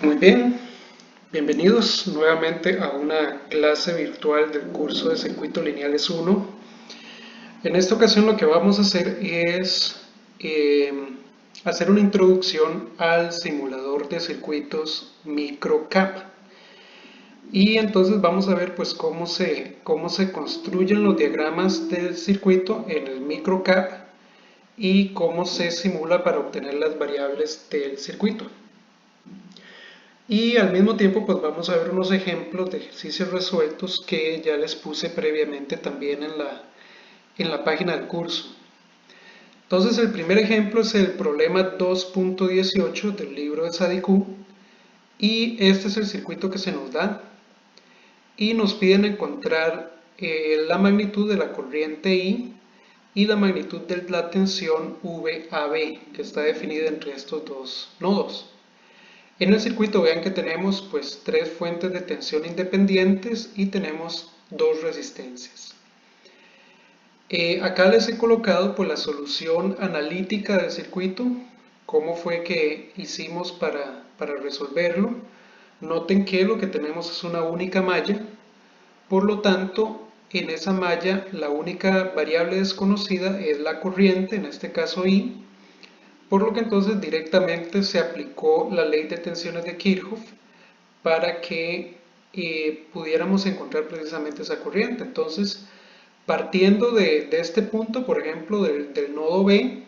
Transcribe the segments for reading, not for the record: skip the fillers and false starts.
Muy bien, bienvenidos nuevamente a una clase virtual del curso de Circuitos Lineales 1. En esta ocasión lo que vamos a hacer es eh, hacer una introducción al simulador de circuitos MicroCAP. Y entonces vamos a ver pues cómo se construyen los diagramas del circuito en el MicroCAP y cómo se simula para obtener las variables del circuito. Y al mismo tiempo pues vamos a ver unos ejemplos de ejercicios resueltos que ya les puse previamente también en la página del curso. Entonces el primer ejemplo es el problema 2.18 del libro de Sadikú y este es el circuito que se nos da y nos piden encontrar la magnitud de la corriente I y la magnitud de la tensión VAB que está definida entre estos dos nodos. En el circuito vean que tenemos pues tres fuentes de tensión independientes y tenemos dos resistencias. Acá les he colocado pues la solución analítica del circuito, cómo fue que hicimos para resolverlo. Noten que lo que tenemos es una única malla, por lo tanto en esa malla la única variable desconocida es la corriente, en este caso I, por lo que entonces directamente se aplicó la ley de tensiones de Kirchhoff para que pudiéramos encontrar precisamente esa corriente. Entonces, partiendo de este punto, por ejemplo, del nodo B,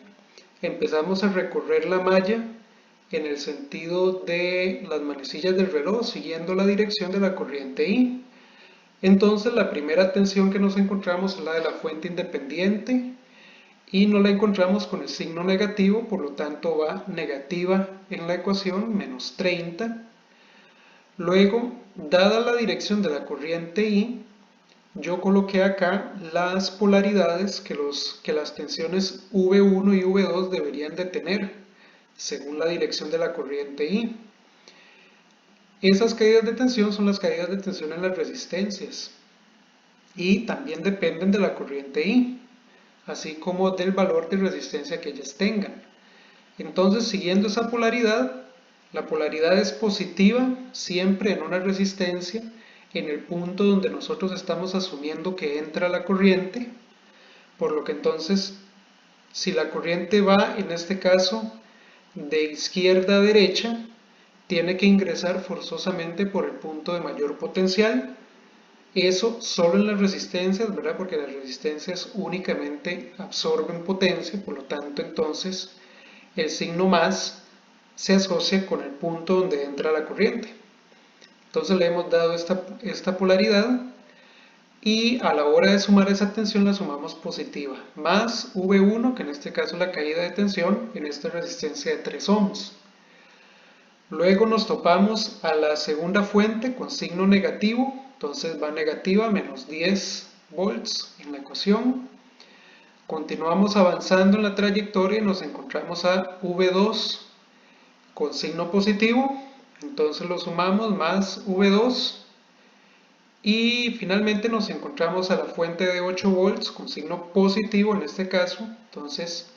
empezamos a recorrer la malla en el sentido de las manecillas del reloj, siguiendo la dirección de la corriente I. Entonces, la primera tensión que nos encontramos es la de la fuente independiente, y no la encontramos con el signo negativo, por lo tanto va negativa en la ecuación, menos 30. Luego, dada la dirección de la corriente I, yo coloqué acá las polaridades que las tensiones V1 y V2 deberían de tener, según la dirección de la corriente I. Esas caídas de tensión son las caídas de tensión en las resistencias y también dependen de la corriente I, así como del valor de resistencia que ellas tengan. Entonces, siguiendo esa polaridad, la polaridad es positiva siempre en una resistencia en el punto donde nosotros estamos asumiendo que entra la corriente, por lo que entonces, si la corriente va, en este caso, de izquierda a derecha, tiene que ingresar forzosamente por el punto de mayor potencial. Eso solo en las resistencias, ¿verdad? Porque las resistencias únicamente absorben potencia, por lo tanto entonces el signo más se asocia con el punto donde entra la corriente. Entonces le hemos dado esta polaridad y a la hora de sumar esa tensión la sumamos positiva, más V1, que en este caso es la caída de tensión en esta resistencia de 3 ohms. Luego nos topamos a la segunda fuente con signo negativo, entonces va negativa, menos 10 volts en la ecuación. Continuamos avanzando en la trayectoria y nos encontramos a V2 con signo positivo, entonces lo sumamos más V2 y finalmente nos encontramos a la fuente de 8 volts con signo positivo en este caso, entonces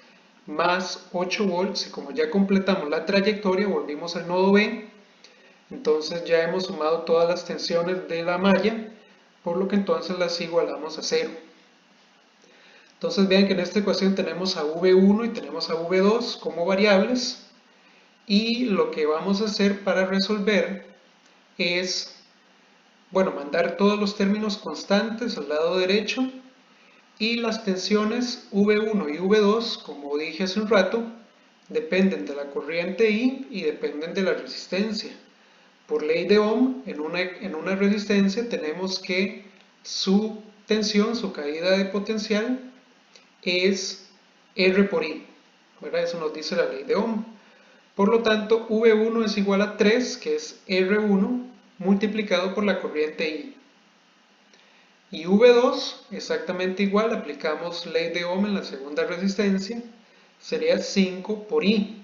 más 8 volts, y como ya completamos la trayectoria volvimos al nodo B, entonces ya hemos sumado todas las tensiones de la malla, por lo que entonces las igualamos a 0. Entonces vean que en esta ecuación tenemos a V1 y tenemos a V2 como variables, y lo que vamos a hacer para resolver es, bueno, mandar todos los términos constantes al lado derecho y las tensiones V1 y V2, como dije hace un rato, dependen de la corriente I y dependen de la resistencia. Por ley de Ohm, en una resistencia tenemos que su tensión, su caída de potencial, es R por I, ¿verdad? Eso nos dice la ley de Ohm. Por lo tanto, V1 es igual a 3, que es R1, multiplicado por la corriente I. Y V2, exactamente igual, aplicamos ley de Ohm en la segunda resistencia, sería 5 por I.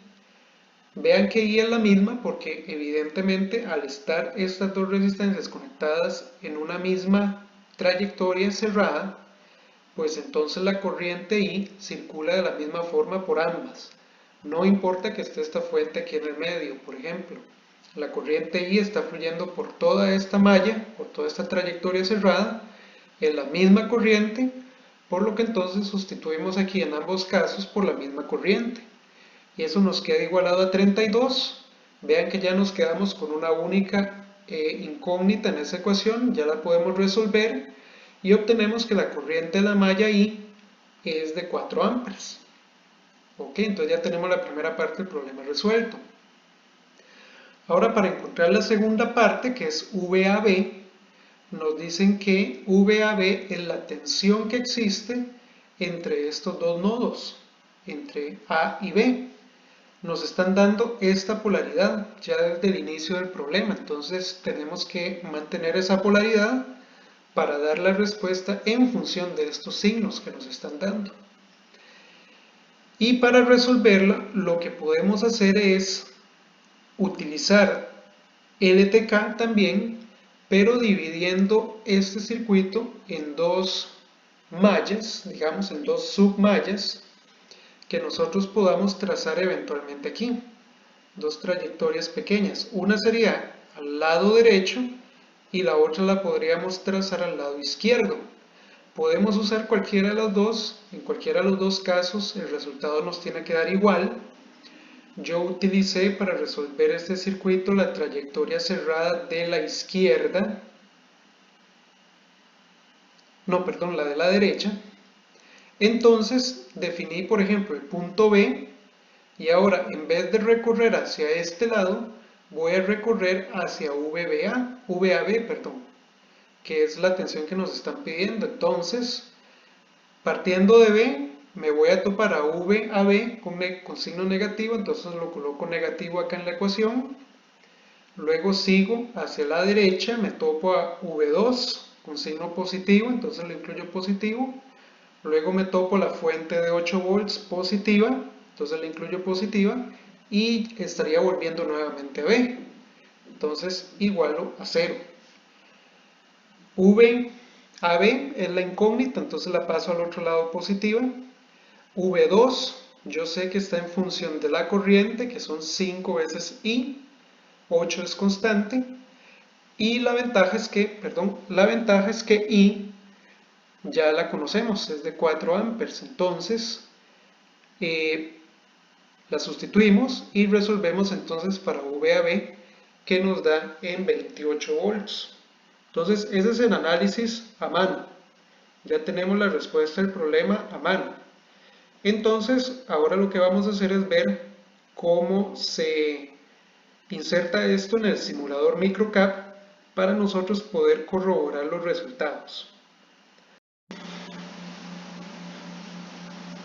Vean que I es la misma porque evidentemente al estar estas dos resistencias conectadas en una misma trayectoria cerrada, pues entonces la corriente I circula de la misma forma por ambas. No importa que esté esta fuente aquí en el medio, por ejemplo. La corriente I está fluyendo por toda esta malla, por toda esta trayectoria cerrada, en la misma corriente, por lo que entonces sustituimos aquí en ambos casos por la misma corriente. Y eso nos queda igualado a 32. Vean que ya nos quedamos con una única incógnita en esa ecuación, ya la podemos resolver y obtenemos que la corriente de la malla I es de 4 amperes. Ok, entonces ya tenemos la primera parte del problema resuelto. Ahora para encontrar la segunda parte, que es VAB, nos dicen que VAB es la tensión que existe entre estos dos nodos, entre A y B. Nos están dando esta polaridad ya desde el inicio del problema, entonces tenemos que mantener esa polaridad para dar la respuesta en función de estos signos que nos están dando. Y para resolverla, lo que podemos hacer es utilizar LTK también, pero dividiendo este circuito en dos mallas, digamos en dos submallas, que nosotros podamos trazar eventualmente aquí. Dos trayectorias pequeñas. Una sería al lado derecho y la otra la podríamos trazar al lado izquierdo. Podemos usar cualquiera de las dos, en cualquiera de los dos casos el resultado nos tiene que dar igual. Yo utilicé para resolver este circuito la trayectoria cerrada de la izquierda, no, perdón, la de la derecha. Entonces definí, por ejemplo, el punto B y ahora en vez de recorrer hacia este lado, voy a recorrer hacia VAB, perdón, que es la tensión que nos están pidiendo. Entonces, partiendo de B, me voy a topar a VAB con signo negativo, entonces lo coloco negativo acá en la ecuación. Luego sigo hacia la derecha, me topo a V2 con signo positivo, entonces lo incluyo positivo. Luego me topo la fuente de 8 volts positiva, entonces la incluyo positiva. Y estaría volviendo nuevamente a B. Entonces igualo a 0. VAB es la incógnita, entonces la paso al otro lado positiva. V2, yo sé que está en función de la corriente, que son 5 veces I, 8 es constante, y la ventaja es que I ya la conocemos, es de 4 amperes, entonces la sustituimos y resolvemos entonces para VAB, que nos da en 28 volts. Entonces ese es el análisis a mano, ya tenemos la respuesta del problema a mano. Entonces ahora lo que vamos a hacer es ver cómo se inserta esto en el simulador MicroCAP para nosotros poder corroborar los resultados.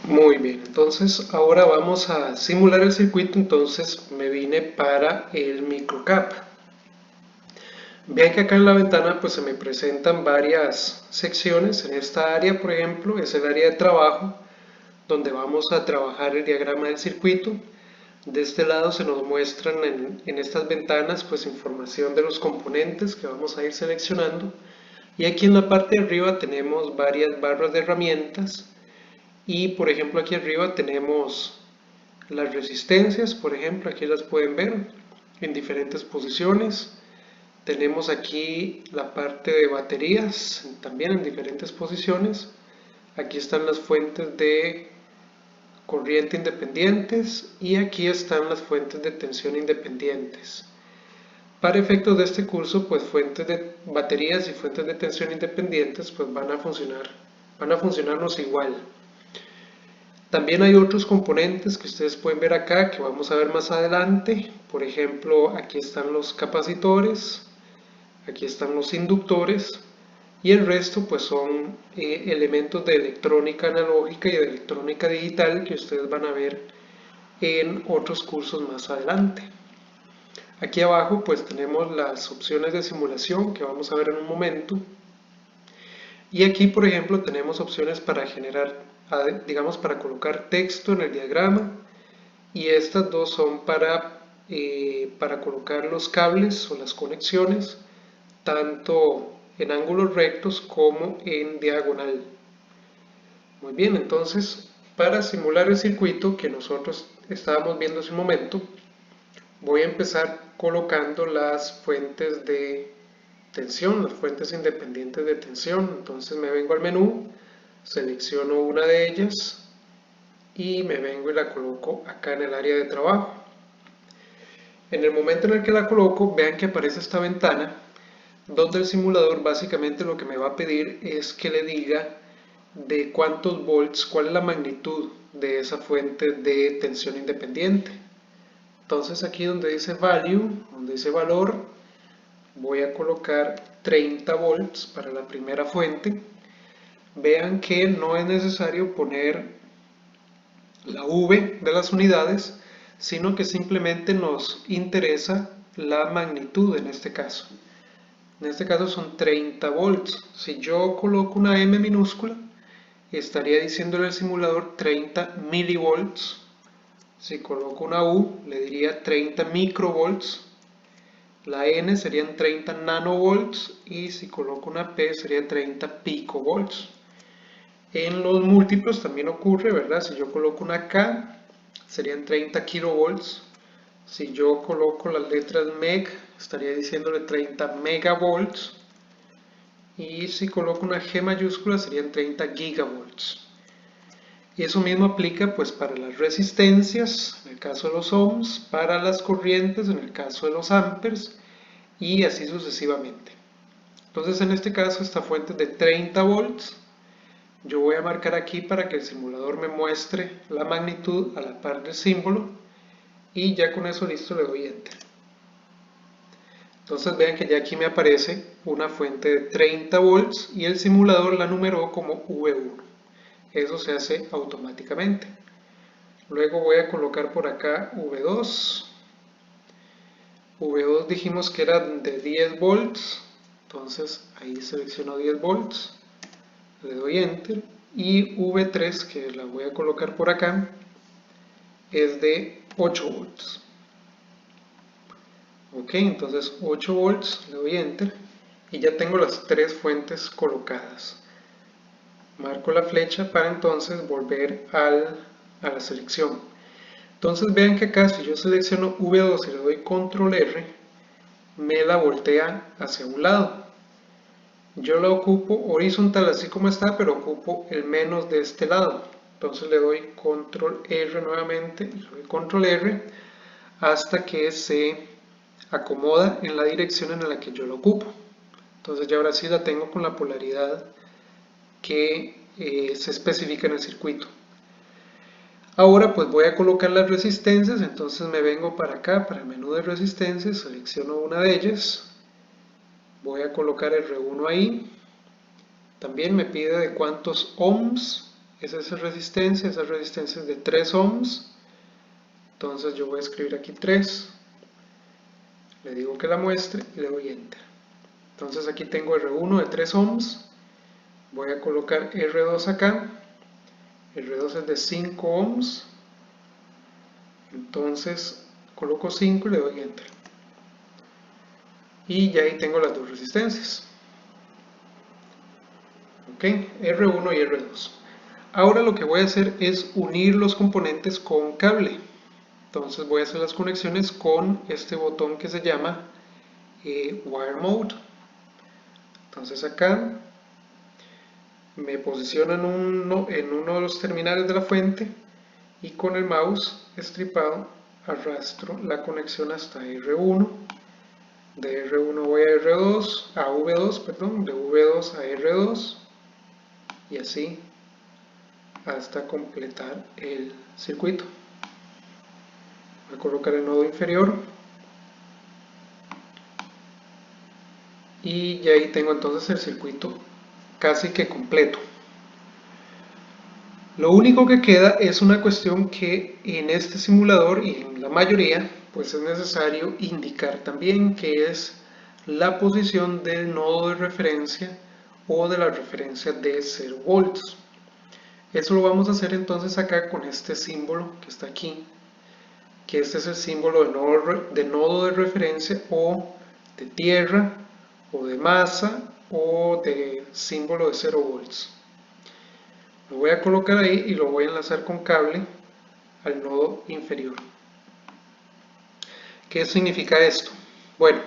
Muy bien, entonces ahora vamos a simular el circuito, entonces me vine para el MicroCAP. Vean que acá en la ventana pues se me presentan varias secciones. En esta área, por ejemplo, es el área de trabajo, donde vamos a trabajar el diagrama del circuito. De este lado se nos muestran en estas ventanas pues información de los componentes que vamos a ir seleccionando. Y aquí en la parte de arriba tenemos varias barras de herramientas. Y por ejemplo aquí arriba tenemos las resistencias, por ejemplo, aquí las pueden ver en diferentes posiciones. Tenemos aquí la parte de baterías, también en diferentes posiciones. Aquí están las fuentes de corriente independientes y aquí están las fuentes de tensión independientes. Para efectos de este curso, pues fuentes de baterías y fuentes de tensión independientes pues van a funcionarnos igual. También hay otros componentes que ustedes pueden ver acá, que vamos a ver más adelante. Por ejemplo, aquí están los capacitores, aquí están los inductores, y el resto pues son elementos de electrónica analógica y de electrónica digital que ustedes van a ver en otros cursos más adelante. Aquí abajo pues tenemos las opciones de simulación que vamos a ver en un momento. Y aquí, por ejemplo, tenemos opciones para generar, digamos, para colocar texto en el diagrama. Y estas dos son para colocar los cables o las conexiones, tanto en ángulos rectos como en diagonal. Muy bien, entonces, para simular el circuito que nosotros estábamos viendo hace un momento, Voy a empezar colocando las fuentes de tensión, las fuentes independientes de tensión. Entonces me vengo al menú, selecciono una de ellas y me vengo y la coloco acá en el área de trabajo. En el momento en el que la coloco, vean que aparece esta ventana donde el simulador básicamente lo que me va a pedir es que le diga de cuántos volts, cuál es la magnitud de esa fuente de tensión independiente. Entonces aquí donde dice value, donde dice valor, voy a colocar 30 volts para la primera fuente. Vean que no es necesario poner la V de las unidades, sino que simplemente nos interesa la magnitud en este caso. En este caso son 30 volts. Si yo coloco una M minúscula, estaría diciéndole al simulador 30 milivolts. Si coloco una U, le diría 30 microvolts. La N serían 30 nanovolts y si coloco una P sería 30 picovolts. En los múltiplos también ocurre, ¿verdad? Si yo coloco una K, serían 30 kilovolts. Si yo coloco las letras MEG, estaría diciéndole 30 megavolts. Y si coloco una G mayúscula, serían 30 gigavolts. Y eso mismo aplica pues para las resistencias, en el caso de los ohms, para las corrientes, en el caso de los amperes, y así sucesivamente. Entonces en este caso esta fuente es de 30 volts. Yo voy a marcar aquí para que el simulador me muestre la magnitud a la par del símbolo y ya con eso listo le doy enter. Entonces vean que ya aquí me aparece una fuente de 30 volts y el simulador la numeró como V1. Eso se hace automáticamente. Luego voy a colocar por acá V2. V2 dijimos que era de 10 volts, entonces ahí selecciono 10 volts, le doy enter y V3 que la voy a colocar por acá es de 8 volts. Ok, entonces 8 volts, le doy enter y ya tengo las tres fuentes colocadas. Marco la flecha para entonces volver a la selección. Entonces vean que acá si yo selecciono V2 y le doy control R, me la voltea hacia un lado. Yo la ocupo horizontal así como está, pero ocupo el menos de este lado. Entonces le doy control R nuevamente, le doy control R hasta que se acomoda en la dirección en la que yo lo ocupo. Entonces ya ahora sí la tengo con la polaridad que se especifica en el circuito. Ahora pues voy a colocar las resistencias, entonces me vengo para acá, para el menú de resistencias, selecciono una de ellas, voy a colocar R1 ahí, también me pide de cuántos ohms es esa resistencia es de 3 ohms, entonces yo voy a escribir aquí 3, le digo que la muestre y le doy enter. Entonces aquí tengo R1 de 3 ohms, voy a colocar R2 acá, R2 es de 5 ohms, entonces coloco 5 y le doy enter. Y ya ahí tengo las dos resistencias. Ok, R1 y R2. Ahora lo que voy a hacer es unir los componentes con cable. Entonces voy a hacer las conexiones con este botón que se llama Wire Mode. Entonces acá me posiciono en uno de los terminales de la fuente y con el mouse estripado arrastro la conexión hasta R1. De R1 voy a R2, a V2, perdón, de V2 a R2 y así hasta completar el circuito. Voy a colocar el nodo inferior y ya ahí tengo entonces el circuito casi que completo. Lo único que queda es una cuestión que en este simulador y en la mayoría pues es necesario indicar también, que es la posición del nodo de referencia o de la referencia de 0 volts. Eso lo vamos a hacer entonces acá con este símbolo que está aquí, que este es el símbolo de nodo de referencia o de tierra o de masa o de símbolo de 0 volts. Lo voy a colocar ahí y lo voy a enlazar con cable al nodo inferior. ¿Qué significa esto? Bueno,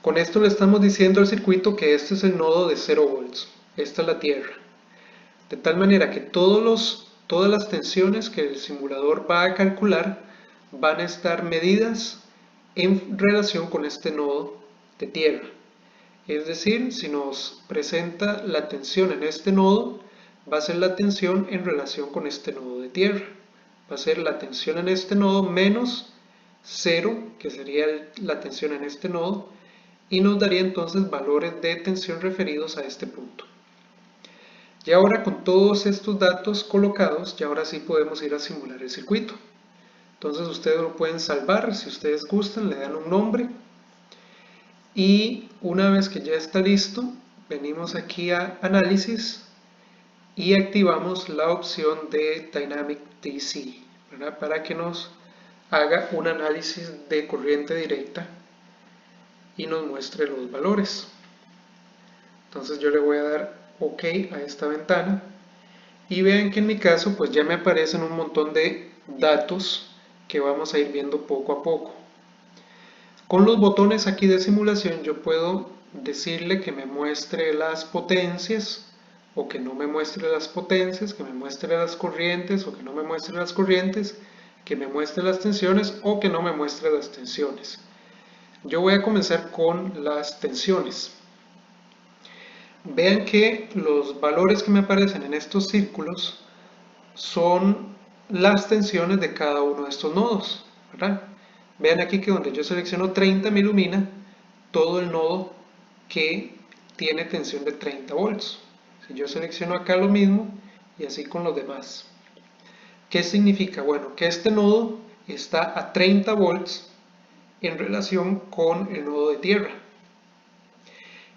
con esto le estamos diciendo al circuito que este es el nodo de 0 volts, esta es la tierra. De tal manera que todas las tensiones que el simulador va a calcular van a estar medidas en relación con este nodo de tierra. Es decir, si nos presenta la tensión en este nodo, va a ser la tensión en relación con este nodo de tierra. Va a ser la tensión en este nodo menos 0, que sería la tensión en este nodo, y nos daría entonces valores de tensión referidos a este punto. Y ahora con todos estos datos colocados, ya ahora sí podemos ir a simular el circuito. Entonces ustedes lo pueden salvar, si ustedes gustan, le dan un nombre. Y una vez que ya está listo, venimos aquí a Análisis y activamos la opción de Dynamic DC, ¿verdad? Para que nos haga un análisis de corriente directa y nos muestre los valores. Entonces yo le voy a dar OK a esta ventana y vean que en mi caso pues ya me aparecen un montón de datos que vamos a ir viendo poco a poco. Con los botones aquí de simulación yo puedo decirle que me muestre las potencias o que no me muestre las potencias, que me muestre las corrientes o que no me muestre las corrientes, que me muestre las tensiones o que no me muestre las tensiones. Yo voy a comenzar con las tensiones. Vean que los valores que me aparecen en estos círculos son las tensiones de cada uno de estos nodos, ¿verdad? Vean aquí que donde yo selecciono 30 me ilumina todo el nodo que tiene tensión de 30 volts. Si yo selecciono acá lo mismo y así con los demás. ¿Qué significa? Bueno, que este nodo está a 30 volts en relación con el nodo de tierra.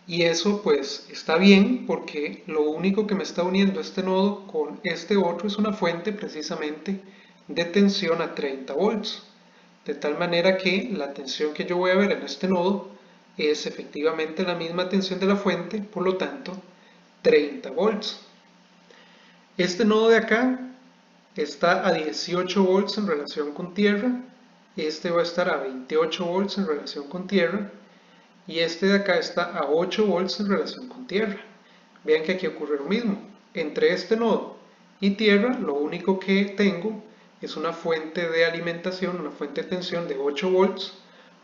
Y eso pues está bien porque lo único que me está uniendo este nodo con este otro es una fuente precisamente de tensión a 30 volts. De tal manera que la tensión que yo voy a ver en este nodo es efectivamente la misma tensión de la fuente, por lo tanto 30 volts. Este nodo de acá está a 18 volts en relación con tierra, este va a estar a 28 volts en relación con tierra, y este de acá está a 8 volts en relación con tierra. Vean que aquí ocurre lo mismo. Entre este nodo y tierra, lo único que tengo es una fuente de alimentación, una fuente de tensión de 8 volts.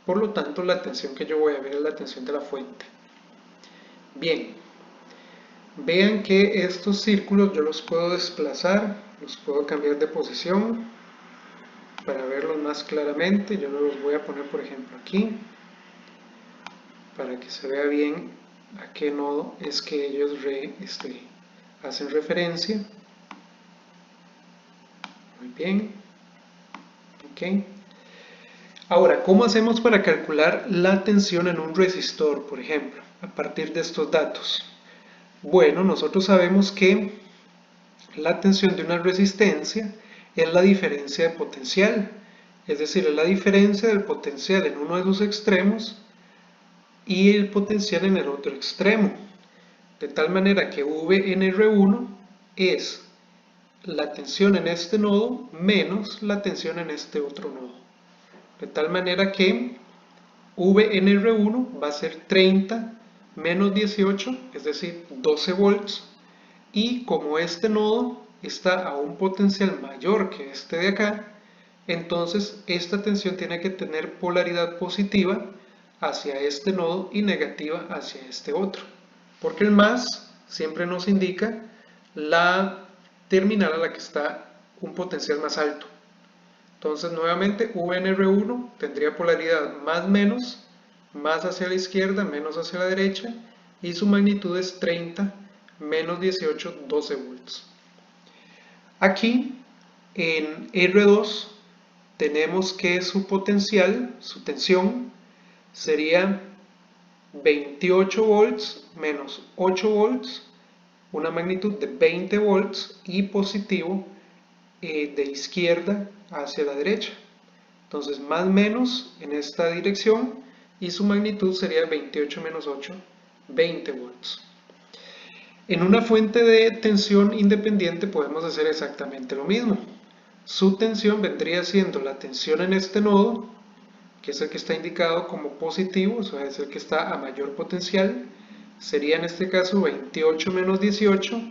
Por lo tanto, la tensión que yo voy a ver es la tensión de la fuente. Bien. Vean que estos círculos yo los puedo desplazar, los puedo cambiar de posición para verlos más claramente. Yo los voy a poner, por ejemplo, aquí, para que se vea bien a qué nodo es que ellos hacen referencia. Muy bien. Ok. Ahora, ¿cómo hacemos para calcular la tensión en un resistor, por ejemplo, a partir de estos datos? Bueno, nosotros sabemos que la tensión de una resistencia es la diferencia de potencial, es decir, es la diferencia del potencial en uno de sus extremos y el potencial en el otro extremo, de tal manera que V en R1 es la tensión en este nodo menos la tensión en este otro nodo, de tal manera que V en R1 va a ser 30 menos 18, es decir, 12 volts, y como este nodo está a un potencial mayor que este de acá, entonces esta tensión tiene que tener polaridad positiva hacia este nodo y negativa hacia este otro, porque el más siempre nos indica la terminal a la que está un potencial más alto. Entonces nuevamente V en R1 tendría polaridad más menos, más hacia la izquierda, menos hacia la derecha, y su magnitud es 30 menos 18, 12 volts. Aquí en R2 tenemos que su potencial, su tensión, sería 28 volts menos 8 volts, una magnitud de 20 volts y positivo de izquierda hacia la derecha. Entonces más menos en esta dirección y su magnitud sería 28 menos 8, 20 volts. En una fuente de tensión independiente podemos hacer exactamente lo mismo. Su tensión vendría siendo la tensión en este nodo que es el que está indicado como positivo, o sea, es el que está a mayor potencial, sería en este caso 28 menos 18,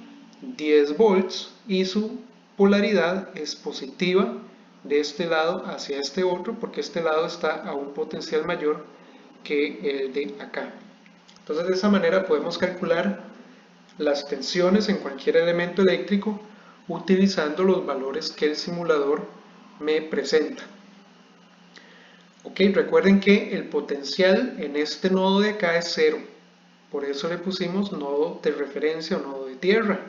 10 volts, y su polaridad es positiva de este lado hacia este otro, porque este lado está a un potencial mayor que el de acá. Entonces de esa manera podemos calcular las tensiones en cualquier elemento eléctrico utilizando los valores que el simulador me presenta. Ok, recuerden que el potencial en este nodo de acá es 0, por eso le pusimos nodo de referencia o nodo de tierra,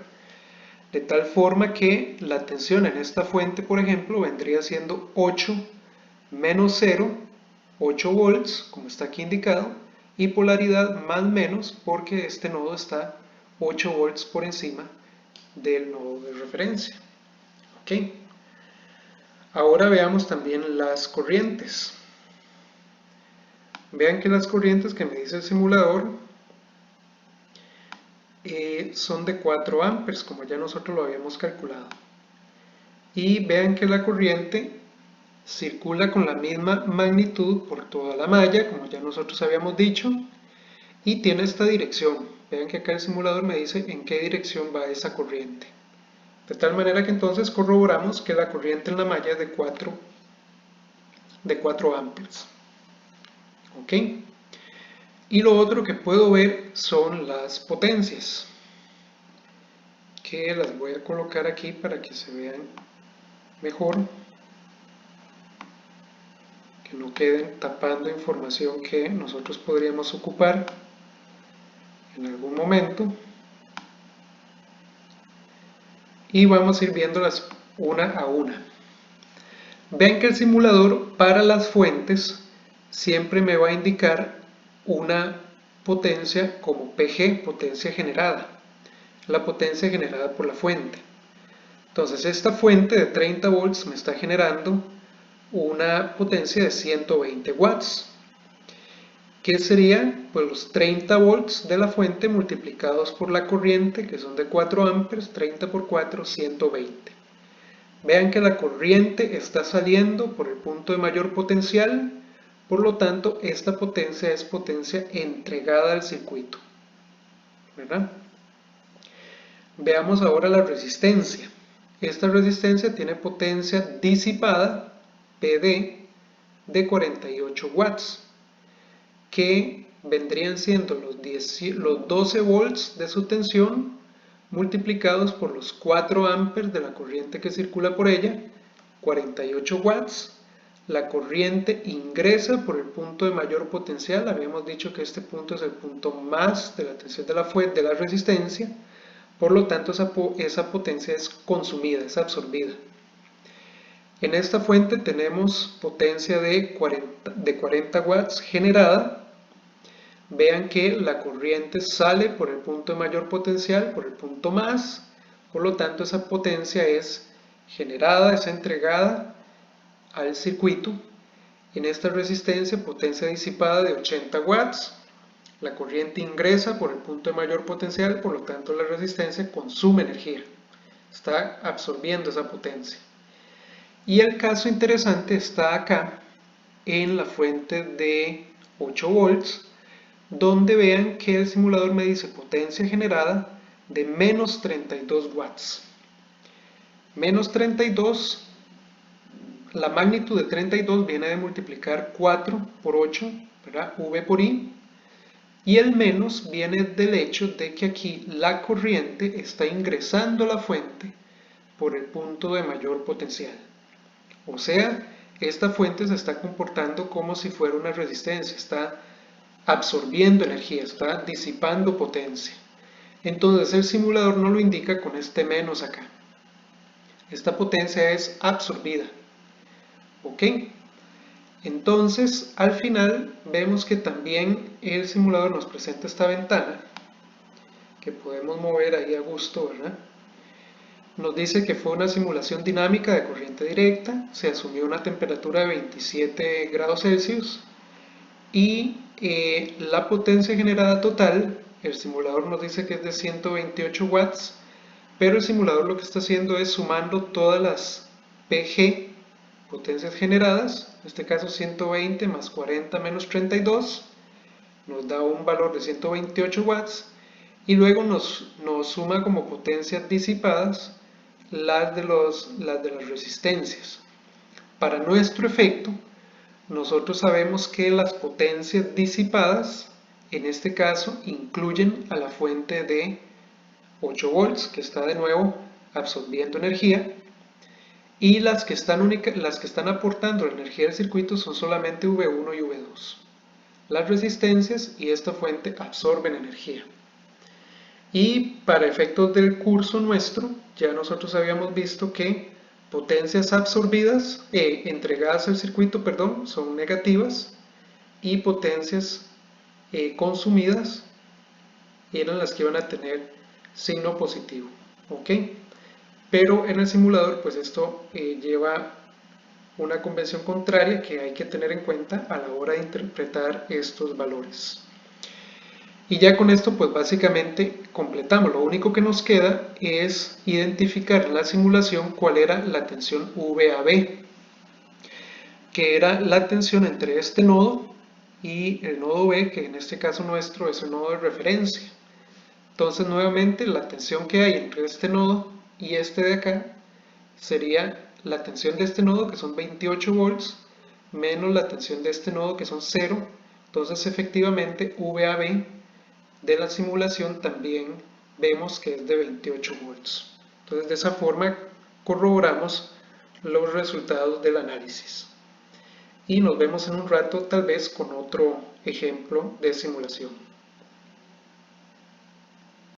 de tal forma que la tensión en esta fuente, por ejemplo, vendría siendo 8 menos 0, 8 volts, como está aquí indicado, y polaridad más menos porque este nodo está 8 volts por encima del nodo de referencia. Ok, ahora veamos también las corrientes. Vean que las corrientes que me dice el simulador son de 4 amperes, como ya nosotros lo habíamos calculado. Y vean que la corriente circula con la misma magnitud por toda la malla, como ya nosotros habíamos dicho, y tiene esta dirección. Vean que acá el simulador me dice en qué dirección va esa corriente. De tal manera que entonces corroboramos que la corriente en la malla es de 4 amperes. ¿Ok? Y lo otro que puedo ver son las potencias, que las voy a colocar aquí para que se vean mejor, que no queden tapando información que nosotros podríamos ocupar en algún momento. Y vamos a ir viéndolas una a una. Ven que el simulador para las fuentes siempre me va a indicar una potencia como PG, potencia generada, la potencia generada por la fuente. Entonces esta fuente de 30 volts me está generando una potencia de 120 watts. ¿Qué sería? Pues los 30 volts de la fuente multiplicados por la corriente, que son de 4 amperes, 30 por 4, 120. Vean que la corriente está saliendo por el punto de mayor potencial, por lo tanto esta potencia es potencia entregada al circuito, ¿verdad? Veamos ahora la resistencia. Esta resistencia tiene potencia disipada, PD, de 48 watts, que vendrían siendo los 12 volts de su tensión multiplicados por los 4 amperes de la corriente que circula por ella, 48 watts. La corriente ingresa por el punto de mayor potencial, habíamos dicho que este punto es el punto más de la tensión de la fuente, de la resistencia, por lo tanto esa potencia es consumida, es absorbida. En esta fuente tenemos potencia de 40 watts generada. Vean que la corriente sale por el punto de mayor potencial, por el punto más, por lo tanto esa potencia es generada, es entregada al circuito. En esta resistencia, potencia disipada de 80 watts, la corriente ingresa por el punto de mayor potencial, por lo tanto la resistencia consume energía, está absorbiendo esa potencia. Y el caso interesante está acá en la fuente de 8 volts, donde vean que el simulador me dice potencia generada de menos 32 watts. Menos 32, la magnitud de 32 viene de multiplicar 4 por 8, ¿verdad? V por I, y el menos viene del hecho de que aquí la corriente está ingresando a la fuente por el punto de mayor potencial. O sea, esta fuente se está comportando como si fuera una resistencia, está absorbiendo energía, está disipando potencia. Entonces el simulador no lo indica con este menos acá. Esta potencia es absorbida. ¿Ok? Entonces al final vemos que también el simulador nos presenta esta ventana que podemos mover ahí a gusto, ¿verdad? Nos dice que fue una simulación dinámica de corriente directa, se asumió una temperatura de 27 grados Celsius y la potencia generada total, el simulador nos dice que es de 128 watts, pero el simulador lo que está haciendo es sumando todas las PG potencias generadas, en este caso 120 más 40 menos 32, nos da un valor de 128 watts, y luego nos suma como potencias disipadas las de las resistencias. Para nuestro efecto, nosotros sabemos que las potencias disipadas, en este caso, incluyen a la fuente de 8 volts, que está de nuevo absorbiendo energía, y las que están aportando la energía del circuito son solamente V1 y V2. Las resistencias y esta fuente absorben energía. Y para efectos del curso nuestro, ya nosotros habíamos visto que potencias absorbidas, entregadas al circuito, perdón, son negativas, y potencias consumidas eran las que iban a tener signo positivo, ¿ok? Pero en el simulador, pues esto lleva una convención contraria que hay que tener en cuenta a la hora de interpretar estos valores. Y ya con esto pues básicamente completamos. Lo único que nos queda es identificar en la simulación cuál era la tensión VAB, que era la tensión entre este nodo y el nodo B, que en este caso nuestro es el nodo de referencia. Entonces nuevamente la tensión que hay entre este nodo y este de acá sería la tensión de este nodo, que son 28 volts, menos la tensión de este nodo, que son 0. Entonces efectivamente VAB de la simulación también vemos que es de 28 volts. Entonces de esa forma corroboramos los resultados del análisis. Y nos vemos en un rato tal vez con otro ejemplo de simulación.